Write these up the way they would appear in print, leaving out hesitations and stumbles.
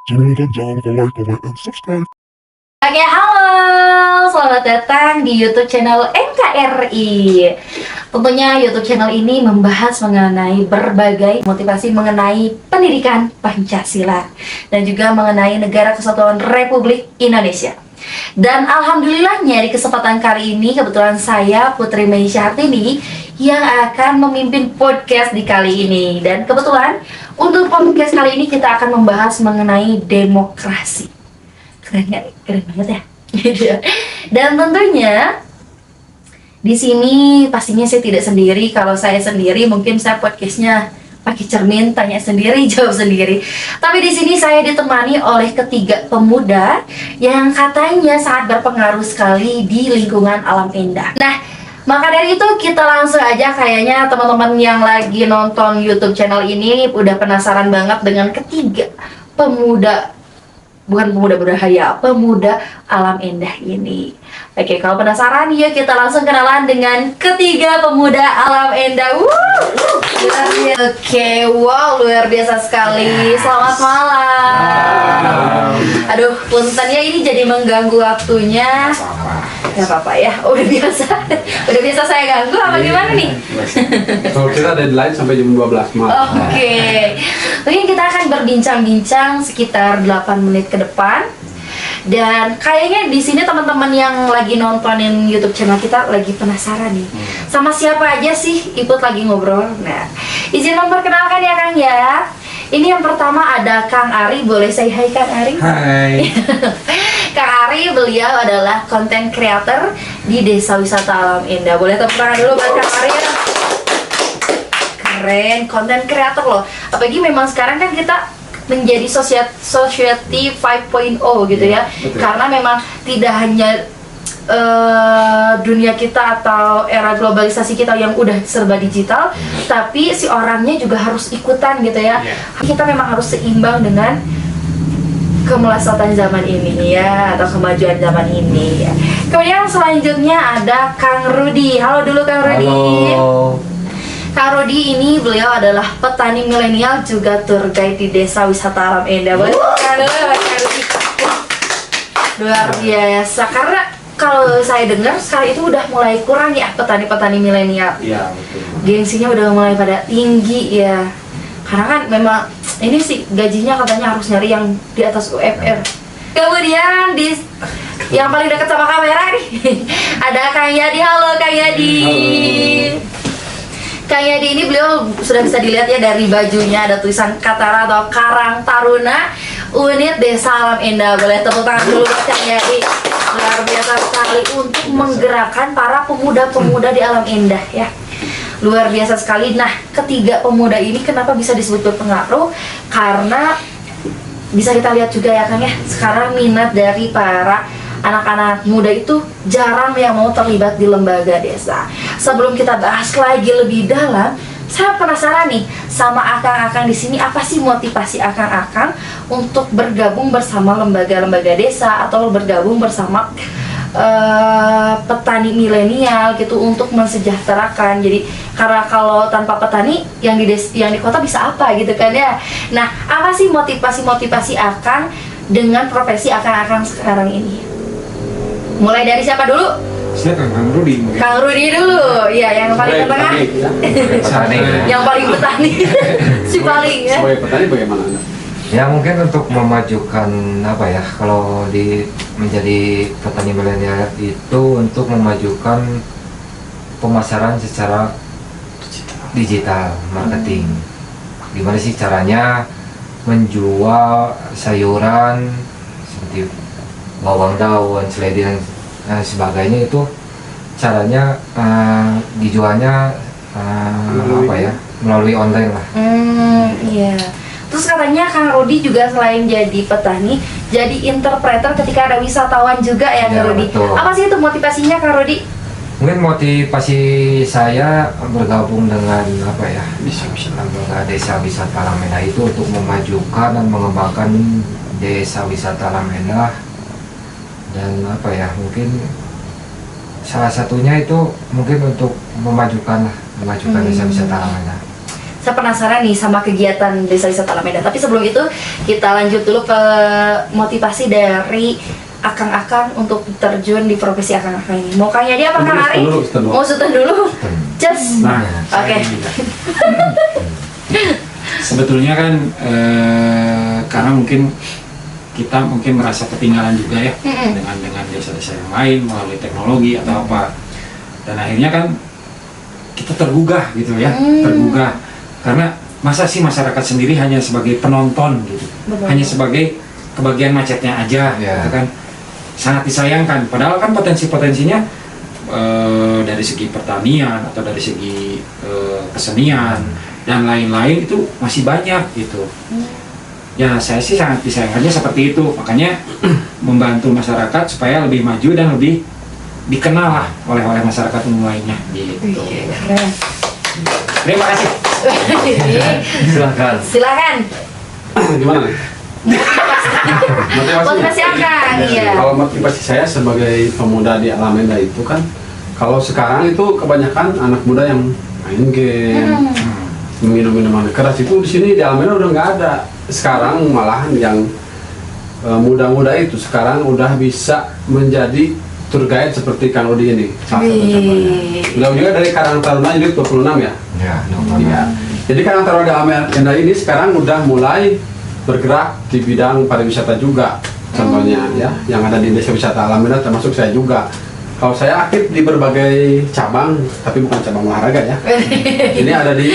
Sebelum kan jangan lupa like, comment, and subscribe. Oke, halo, selamat datang di YouTube channel NKRI. Tentunya YouTube channel ini membahas mengenai berbagai motivasi mengenai pendidikan Pancasila dan juga mengenai Negara Kesatuan Republik Indonesia. Dan alhamdulillahnya di kesempatan kali ini kebetulan saya Putri Meisya Hartini yang akan memimpin podcast di kali ini. Dan kebetulan untuk podcast kali ini kita akan membahas mengenai demokrasi. Keren gak? Keren banget ya. Dan tentunya di sini pastinya saya tidak sendiri. Kalau saya sendiri mungkin saya podcastnya pakai cermin, tanya sendiri, jawab sendiri. Tapi di sini saya ditemani oleh ketiga pemuda yang katanya sangat berpengaruh sekali di lingkungan alam indah. Nah, maka dari itu kita langsung aja, kayaknya teman-teman yang lagi nonton YouTube channel ini udah penasaran banget dengan ketiga pemuda, bukan pemuda berhaya, pemuda alam indah ini. Oke, kalau penasaran, yuk kita langsung kenalan dengan ketiga pemuda alam indah. Oke, wow, luar biasa sekali. Selamat malam. Aduh, puntennya ini jadi mengganggu waktunya. Gak apa-apa ya, udah biasa. Udah biasa saya ganggu apa gimana nih? Kalau kita deadline sampai jam 12 malam. Oke. Mungkin kita akan berbincang-bincang sekitar 8 menit ke depan. Dan kayaknya di sini teman-teman yang lagi nontonin YouTube channel kita lagi penasaran nih. Sama siapa aja sih ikut lagi ngobrol? Nah, izin memperkenalkan ya Kang ya. Ini yang pertama ada Kang Ari, boleh say hi Kang Ari? Hai. Kang Ari, beliau adalah content creator di Desa Wisata Alam Indah. Boleh tepuk tangan dulu buat Kang Ari ya? Keren, content creator loh. Apalagi memang sekarang kan kita menjadi society 5.0 gitu ya. Betul. Karena memang tidak hanya dunia kita atau era globalisasi kita yang udah serba digital, tapi si orangnya juga harus ikutan gitu ya. Kita memang harus seimbang dengan kemelesatan zaman ini ya, atau kemajuan zaman ini ya. Kemudian selanjutnya ada Kang Rudi. Halo dulu Kang Rudi. Halo. Kang Rudi ini beliau adalah petani milenial juga tour guide di Desa Wisata Alam Indah. Boleh Kang Rudi? Luar biasa, karena kalau saya dengar sekarang itu udah mulai kurang ya petani-petani milenial. Iya, betul. Gengsinya udah mulai pada tinggi ya. Karena kan memang ini sih gajinya katanya harus nyari yang di atas UMR. Kemudian di yang paling dekat sama kamera nih ada Kang Yadi. Halo Kang Yadi. Kang Yadi ini beliau sudah bisa dilihat ya dari bajunya, ada tulisan Katara atau Karang Taruna Unit Desa Alam Indah. Boleh tepuk tangan dulu buat Kang Yadi. Luar biasa sekali untuk menggerakkan para pemuda-pemuda di alam indah ya. Luar biasa sekali. Nah, ketiga pemuda ini kenapa bisa disebut berpengaruh? Karena bisa kita lihat juga ya Kang ya, sekarang minat dari para anak-anak muda itu jarang yang mau terlibat di lembaga desa. Sebelum kita bahas lagi lebih dalam, saya penasaran nih sama akang-akang di sini, apa sih motivasi akang-akang untuk bergabung bersama lembaga-lembaga desa atau bergabung bersama petani milenial gitu untuk mensejahterakan. Jadi karena kalau tanpa petani yang di kota bisa apa gitu kan ya. Nah, apa sih motivasi akang dengan profesi akang-akang sekarang ini? Mulai dari siapa dulu? Silakan Kang Rudi mungkin. Kang Rudi dulu, ya yang paling ke tengah. Petani. Yang paling petani, si paling ya. Sebagai petani bagaimana Anda? Ya mungkin untuk memajukan apa ya, kalau menjadi petani milenial itu untuk memajukan pemasaran secara digital marketing. Gimana sih caranya menjual sayuran seperti bawang daun, seledri dan sebagainya, itu caranya dijualnya apa ya, melalui online lah. Iya. Terus katanya Kang Rudi juga selain jadi petani, jadi interpreter ketika ada wisatawan juga ya Kang Ya, Rudi. betul. Apa sih itu motivasinya Kang Rudi? Mungkin motivasi saya bergabung dengan apa ya, lembaga Desa Wisata Alam Indah itu untuk memajukan dan mengembangkan Desa Wisata Alam Indah. Dan apa ya, mungkin salah satunya itu mungkin untuk memajukan Desa Wisata Alam Indah. saya penasaran nih sama kegiatan Desa Wisata Alameda. Tapi sebelum itu kita lanjut dulu ke motivasi dari akang-akang untuk terjun di profesi akang-akang ini. Mau Kang Yadi apa Kang Ari? Mau sultan dulu? Just. Nah, Oke. sebetulnya kan karena mungkin kita mungkin merasa ketinggalan juga ya dengan desa-desa yang lain melalui teknologi atau apa, dan akhirnya kan kita tergugah gitu ya, tergugah karena masa sih masyarakat sendiri hanya sebagai penonton gitu, hanya sebagai kebagian macetnya aja, gitu kan, sangat disayangkan. Padahal kan potensinya dari segi pertanian atau dari segi kesenian dan lain-lain itu masih banyak gitu. Ya saya sih sangat disayangkannya seperti itu, makanya membantu masyarakat supaya lebih maju dan lebih dikenal lah oleh masyarakat umum lainnya gitu. Terima kasih. Silakan. Gimana nih? Motivasi akang, iya. Kalau motivasi saya sebagai pemuda di Alameda itu kan, kalau sekarang itu kebanyakan anak muda yang main game, minum minuman keras itu di sini di Alameda udah nggak ada. Sekarang malahan yang muda-muda itu sekarang udah bisa menjadi tour guide seperti Kang Rudi ini. Salah satu contohnya. Beliau juga dari Karang Taruna jadi 26 ya. Iya. Jadi Karang Taruna di Alameda ini sekarang udah mulai bergerak di bidang pariwisata juga. Contohnya ya, yang ada di Desa Wisata Alameda termasuk saya juga. Kalau saya aktif di berbagai cabang, tapi bukan cabang olahraga ya. Ini ada di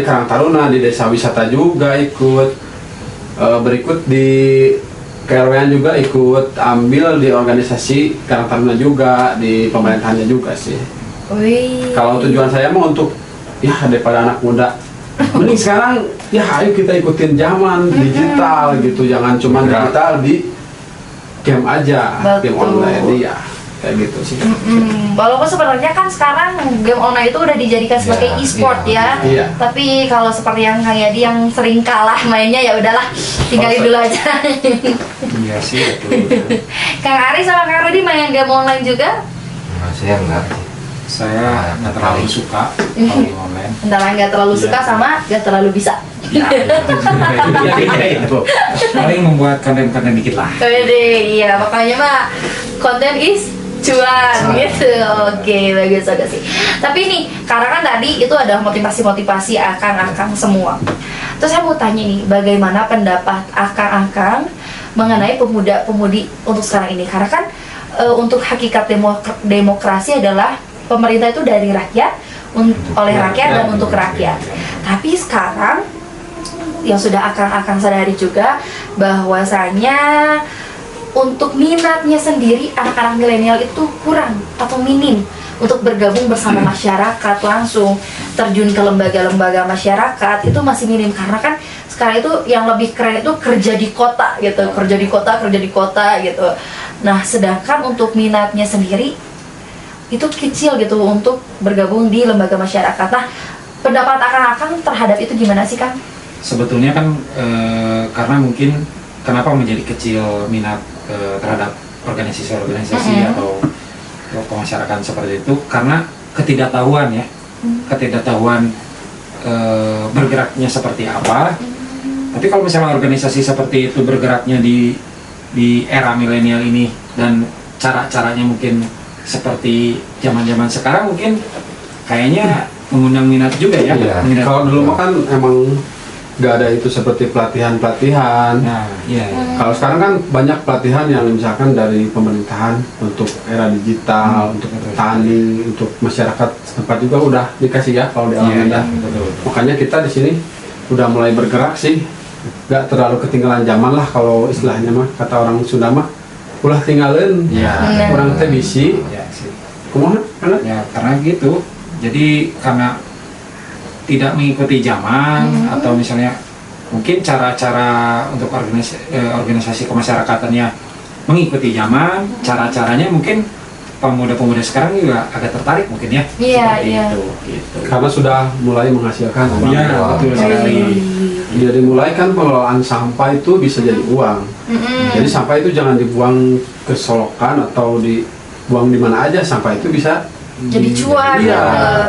Karang Taruna, di Desa Wisata juga ikut. Berikut di KRW juga ikut ambil di organisasi Karang Taruna juga, di pemerintahannya juga sih. Kalau tujuan saya mau untuk ya daripada anak muda, mending sekarang ya ayo kita ikutin zaman digital gitu, jangan cuma digital di game aja, game online ya. Kayak gitu sih. Walaupun sebenarnya kan sekarang game online itu udah dijadikan sebagai e-sport ya. Iya. Tapi kalau seperti yang Kang Yadi yang sering kalah mainnya, ya udahlah, tinggalin dulu aja. Iya sih, betul. Kang Ari sama Kang Rudi main game online juga? Nah, saya enggak. Saya nggak terlalu suka kalau di online. Antara nggak terlalu suka sama nggak terlalu bisa. Paling membuat konten-konten dikit lah. Iya, makanya mah konten is cuan gitu. Oke, bagus sih. Tapi nih, karena kan tadi itu ada motivasi-motivasi akang-akang semua. Terus saya mau tanya nih, bagaimana pendapat akang-akang mengenai pemuda-pemudi untuk sekarang ini? Karena kan untuk hakikat demokrasi adalah pemerintah itu dari rakyat, oleh rakyat dan untuk rakyat. Tapi sekarang yang sudah akang-akang sadari juga bahwasanya untuk minatnya sendiri anak-anak milenial itu kurang atau minim untuk bergabung bersama masyarakat, langsung terjun ke lembaga-lembaga masyarakat itu masih minim. Karena kan sekarang itu yang lebih keren itu kerja di kota gitu, kerja di kota gitu. Nah, sedangkan untuk minatnya sendiri itu kecil gitu untuk bergabung di lembaga masyarakat. Nah, pendapat akang-akang terhadap itu gimana sih, Kang? Sebetulnya kan karena mungkin kenapa menjadi kecil minat terhadap organisasi-organisasi atau kemasyarakatan seperti itu, karena ketidaktahuan ya, ketidaktahuan bergeraknya seperti apa. Tapi kalau misalnya organisasi seperti itu bergeraknya di era milenial ini dan cara-caranya mungkin seperti zaman-zaman sekarang, mungkin kayaknya mengundang minat juga ya. Iya. Kalau dulu mah kan emang nggak ada itu seperti pelatihan-pelatihan. Nah, iya. Kalau sekarang kan banyak pelatihan yang misalkan dari pemerintahan untuk era digital, untuk petani, untuk masyarakat setempat juga udah dikasih ya kalau di Alameda. Makanya kita di sini udah mulai bergerak sih, nggak terlalu ketinggalan zaman lah kalau istilahnya mah, kata orang Sunda mah ulah tinggalin, orang teh bisi. Ya, sih. Kumaha? Ya karena gitu. Jadi karena tidak mengikuti zaman atau misalnya mungkin cara-cara untuk organisasi kemasyarakatannya mengikuti zaman, cara-caranya mungkin pemuda-pemuda sekarang juga agak tertarik mungkin ya. Iya, iya. Itu, gitu. Karena sudah mulai menghasilkan uang. Iya, betul sekali. Jadi mulai kan pengelolaan sampah itu bisa jadi uang. Jadi sampah itu jangan dibuang ke solokan atau dibuang di mana aja, sampah itu bisa Jadi cuan. Iya.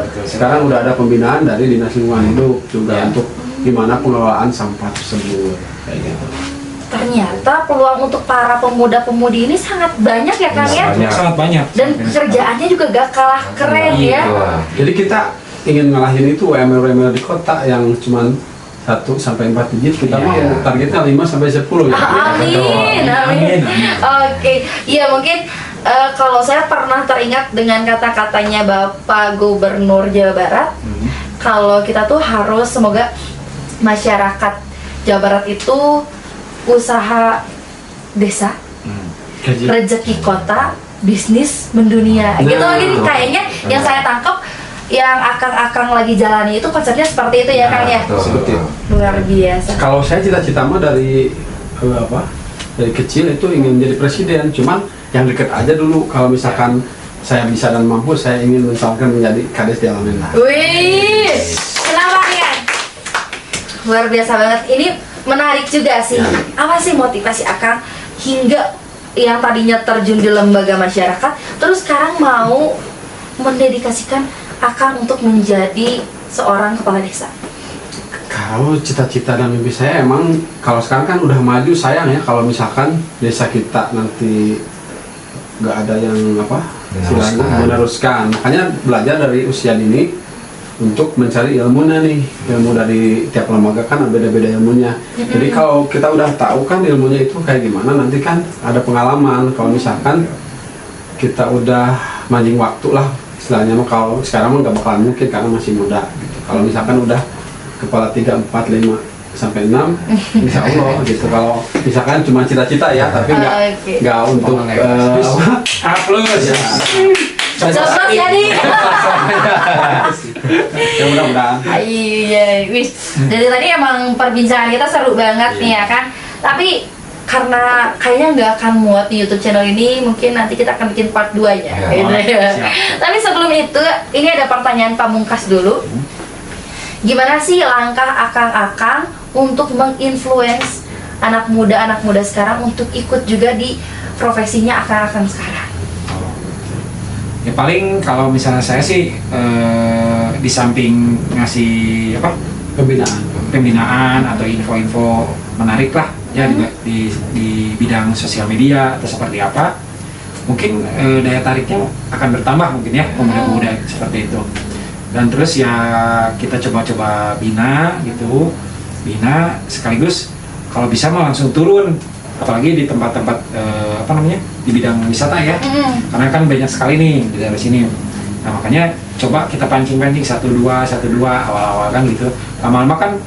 gitu. Sekarang udah ada pembinaan dari Dinas Lingkungan Hidup juga Ya. untuk gimana pengelolaan sampah tersebut kayak gitu. Ternyata peluang untuk para pemuda-pemudi ini sangat banyak ya Kang ya. Banyak. Sangat banyak. Dan pekerjaannya juga gak kalah keren ya. Gitu. Jadi kita ingin ngalahin itu UMR di kota yang cuman 1 sampai 4 digit, kita mau Iya. targetnya 5 sampai 10 ya. Amin, amin. Amin. Oke, iya mungkin kalau saya pernah teringat dengan kata-katanya Bapak Gubernur Jawa Barat, kalau kita tuh harus semoga masyarakat Jawa Barat itu usaha desa, rezeki kota, bisnis mendunia. Gitu Nah, mungkin kayaknya yang saya tangkap yang akang-akang lagi jalani itu konsepnya seperti itu ya Kang ya. Betul. Seperti itu. Luar biasa. Kalau saya cita-cita mah dari dari kecil itu ingin jadi presiden, cuman yang deket aja dulu. Kalau misalkan saya bisa dan mampu, saya ingin misalkan menjadi kades di Alameda. Wih, kenapa ya? Luar biasa banget. Ini menarik juga sih. Ya. Apa sih motivasi Akang hingga yang tadinya terjun di lembaga masyarakat, terus sekarang mau mendedikasikan Akang untuk menjadi seorang kepala desa? Kalau cita-cita dan mimpi saya emang kalau sekarang kan udah maju, sayang ya kalau misalkan desa kita nanti nggak ada yang meneruskan. Makanya belajar dari usia dini untuk mencari ilmunya nih. Ilmu dari tiap lembaga kan beda-beda ilmunya. Jadi kalau kita udah tahu kan ilmunya itu kayak gimana, nanti kan ada pengalaman. Kalau misalkan kita udah mancing waktu lah istilahnya, mah kalau sekarang mah nggak bakalan mungkin karena masih muda gitu. Kalau misalkan udah kepala 3, 4, 5 sampai 6 insya Allah gitu. Kalau misalkan cuma cita-cita ya, tapi Oke. nggak untuk Plus. ya, Cocok jadi. ya mudah-mudahan. Iya, wis. Dari tadi emang perbincangan kita seru banget nih ya kan. Tapi karena kayaknya nggak akan muat di YouTube channel ini, mungkin nanti kita akan bikin part 2-nya. Ya, gitu boleh. ya. Siap. Tapi sebelum itu, ini ada pertanyaan pamungkas dulu. Gimana sih langkah akang-akang untuk menginfluence anak muda sekarang untuk ikut juga di profesinya akang-akang sekarang? Ya paling kalau misalnya saya sih di samping ngasih pembinaan atau info-info menarik lah ya di bidang sosial media atau seperti apa, mungkin daya tariknya akan bertambah mungkin ya pemuda-pemuda seperti itu. Dan terus ya kita coba-coba bina sekaligus kalau bisa mah langsung turun, apalagi di tempat-tempat di bidang wisata ya, karena kan banyak sekali nih di daerah sini. Nah makanya coba kita pancing-pancing satu dua awal-awal kan gitu, lama-lama kan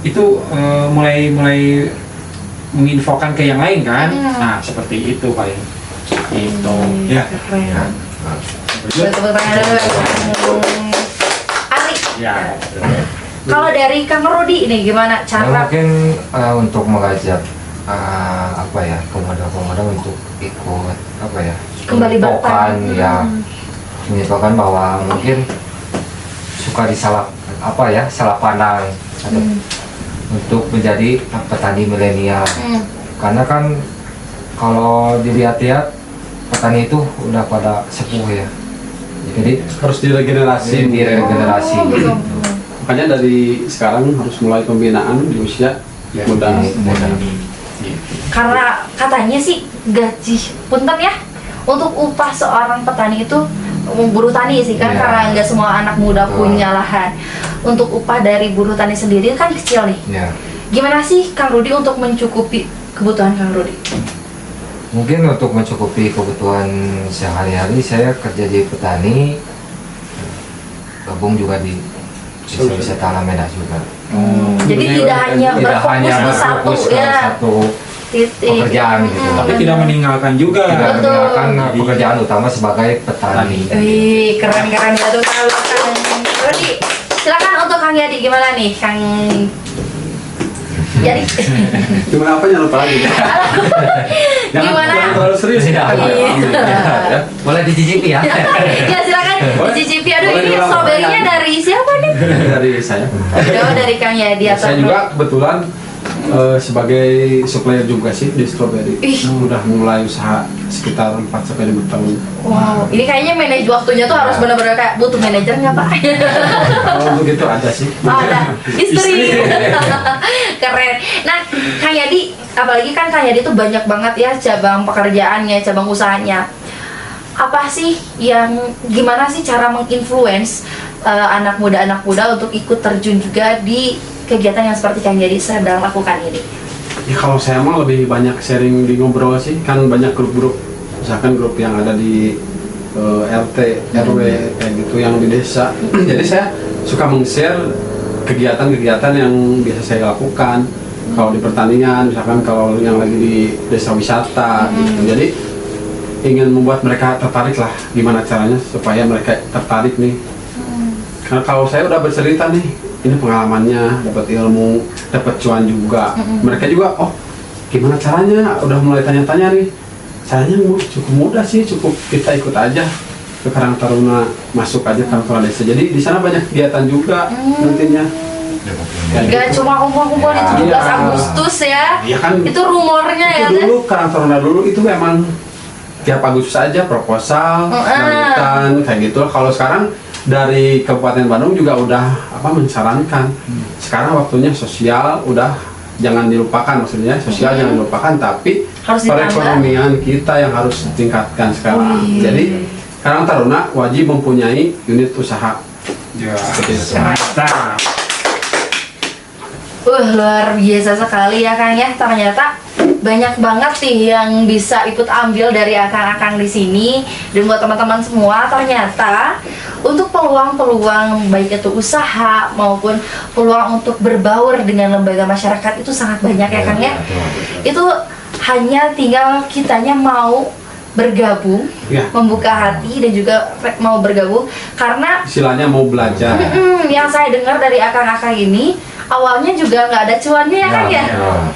itu mulai menginfokan ke yang lain kan. Nah seperti itu paling itu ya. Keren. Lanjut. Tepuk tangan dulu. Ari, Ya. kalau dari Kang Rudi ini gimana Ya, cara? mungkin untuk mengajak pemuda-pemuda untuk ikut Kembali menginfokan, bertani. ya menginfokan bahwa mungkin suka salah pandang atau untuk menjadi petani milenial. Karena kan kalau dilihat-lihat petani itu udah pada sepuh ya, jadi Harus diregenerasi. regenerasi Oh, gitu. Makanya dari sekarang harus mulai pembinaan di usia muda. Karena katanya sih gaji punten ya untuk upah seorang petani itu buruh tani sih kan, Iya. karena nggak semua anak muda Betul. punya lahan. Untuk upah dari buruh tani sendiri kan kecil nih. Ya, Gimana sih Kang Rudi untuk mencukupi kebutuhan Kang Rudi? mungkin untuk mencukupi kebutuhan sehari-hari saya kerja di petani, gabung juga di desa wisata Alameda juga. Jadi tidak hanya Tidak hanya berfokus di satu berfokus ke ya satu titik pekerjaan gitu. Tapi tidak meninggalkan juga. tidak Betul. meninggalkan pekerjaan utama sebagai petani. Wih, keren-keren ya tuh kalau Kang Rudi. Silakan untuk Kang Yadi gimana nih Kang Yadi? Gimana apanya lupa lagi? Jangan Gimana? terlalu serius ya. Iya. Boleh dicicipi ya. Ya silakan dicicipi. Aduh Boleh ini diulang strawberry-nya pertanyaan. dari siapa nih? Dari saya. Oh dari Kang Yadi atau Saya juga kebetulan sebagai supplier juga sih di strawberry. Udah mulai usaha sekitar 4-5 tahun. Wow, ini kayaknya manage waktunya tuh harus benar-benar kayak butuh manajer nggak Pak? Kalau begitu ada sih. Oh, ada istri. Keren. Nah, Kang Yadi, apalagi kan Kang Yadi tuh banyak banget ya cabang pekerjaannya, cabang usahanya. Apa sih yang gimana sih cara menginfluence anak muda untuk ikut terjun juga di kegiatan yang seperti Kang Yadi sedang lakukan ini? Ya kalau saya mah lebih banyak sharing di ngobrol sih, kan banyak grup-grup, misalkan grup yang ada di RT, RW kayak gitu yang di desa. Jadi saya suka meng-share kegiatan-kegiatan yang biasa saya lakukan. Kalau di pertanian, misalkan kalau yang lagi di desa wisata gitu. Jadi ingin membuat mereka tertarik lah, gimana caranya supaya mereka tertarik nih. Karena kalau saya udah bercerita nih, ini pengalamannya, dapat ilmu, dapat cuan juga. Mereka juga, oh gimana caranya? Udah mulai tanya-tanya nih. Caranya cukup mudah sih, cukup kita ikut aja ke Karang Taruna, masuk aja Karang Taruna Desa. Jadi di sana banyak kegiatan juga nantinya. Gak cuma kumpul-kumpul di 17 Agustus ya. Iya kan. Itu rumornya ya. Itu dulu Karang Taruna dulu itu memang tiap Agustus aja proposal, lanjutan kayak gitu. Kalau sekarang dari Kabupaten Bandung juga udah mensarankan. Sekarang waktunya sosial udah jangan dilupakan, maksudnya sosial jangan dilupakan, tapi harus perekonomian kita yang harus ditingkatkan sekarang. Jadi Karang Taruna wajib mempunyai unit usaha. Ya, Seperti itu. mantap. Luar biasa sekali ya Kang ya. Ternyata banyak banget nih yang bisa ikut ambil dari akang-akang di sini. Dan buat teman-teman semua, ternyata untuk peluang-peluang baik itu usaha maupun peluang untuk berbaur dengan lembaga masyarakat itu sangat banyak ya Kang ya. Itu hanya tinggal kitanya mau bergabung, membuka hati dan juga mau bergabung, karena istilahnya mau belajar. yang saya dengar dari akang-akang ini awalnya juga nggak ada cuannya ya Kang ya.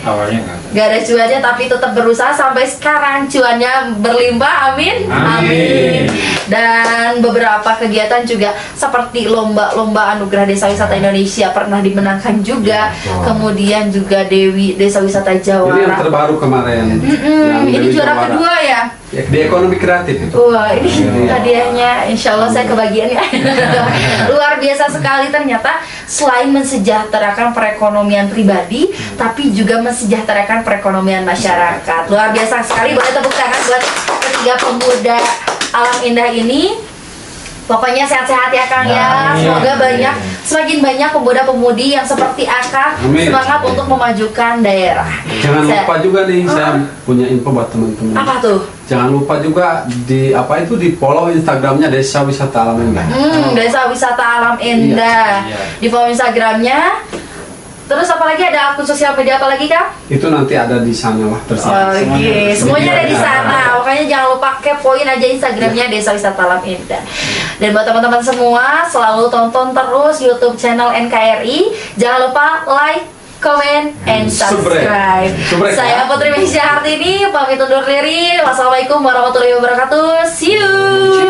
Awalnya Gak ada cuannya tapi tetap berusaha sampai sekarang cuannya berlimpah, amin. Amin. Dan beberapa kegiatan juga seperti lomba anugerah Desa Wisata Indonesia pernah dimenangkan juga. Kemudian juga Dewi Desa Wisata Ini yang Jawara. terbaru kemarin. yang Ini Dewi juara Jawara. kedua ya. Ya, di ekonomi kreatif itu. Wah, ini hadiahnya insya Allah saya kebagian ya. Luar biasa sekali ternyata, selain mensejahterakan perekonomian pribadi, tapi juga mensejahterakan perekonomian masyarakat. Luar biasa sekali, boleh tepuk tangan buat ketiga pemuda alam indah ini. Pokoknya sehat-sehat ya Kang ya. Semoga semakin banyak pemuda-pemudi yang seperti Akang semangat untuk memajukan daerah. Jangan lupa juga nih, saya punya info buat teman-teman. Apa tuh? Jangan lupa juga di di follow Instagramnya Desa Wisata Alam Indah. Desa Wisata Alam Indah. Iya. Di follow Instagramnya. Terus apalagi ada akun sosial media apa lagi Kang? Itu nanti ada di sana lah tersedia. Oke, semuanya ada di sana. Makanya jangan lupa kepoin aja Instagramnya Desa Wisata Alam Indah. Dan buat teman-teman semua, selalu tonton terus YouTube channel NKRI. Jangan lupa like, comment, and subscribe. Saya Putri Meisya Hartini, pamit undur diri. Wassalamualaikum warahmatullahi wabarakatuh. See you.